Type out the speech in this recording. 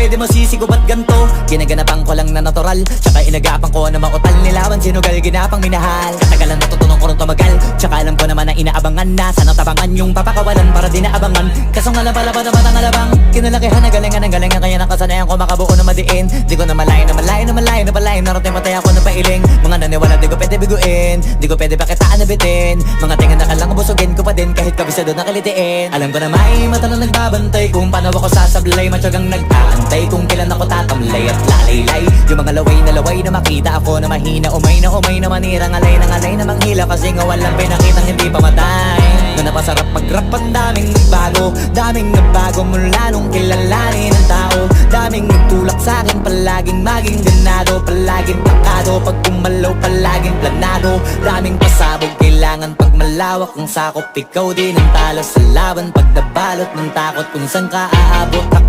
pwede masisigo ba't ganto? Ginaganapan ko lang na natural, tsaka inagapan ko na mautal nilawan, sinugal ginapang minahal. Katagalan natutunan ko rin tumagal, tsaka alam ko naman na inaabangan na sana tabangan yung papakawalan para di naabangan. Kaso nga lang pala pa naman ang alabang kinalakihan na galingan ng galingan, kaya nakasanayan ko makabuo na madiin. Di ko na malayo na malayo na malayo na palayo, narating matay ako na pailing. Mga naniwala di ko pwede biguin, di ko pwede pakitaan na bitin. Mga tinga na kalang busugin ko pa din kahit kabisado na kalitiin. Alam ko na may mata na nagbabantay kung paano ako sasablay, matyagang nag-aantay kung kailan ako tatamlay at lalaylay. Yung mga laway na makita ako na mahina, umay na manirang alay na manghila, kasi nga walang pinakitang hindi pamatay. Na napasarap mag-rap, ang daming nagbago mula nung kilalanin ng tao. Daming nagtulak sa'kin, palaging maging ganado, palaging pakado, pag kumalaw palaging planado. Daming pasabog, kailangan pag malawak ang sakop, ikaw din ang talo sa laban. Pag nabalot ng takot kung saan ka aabot, ako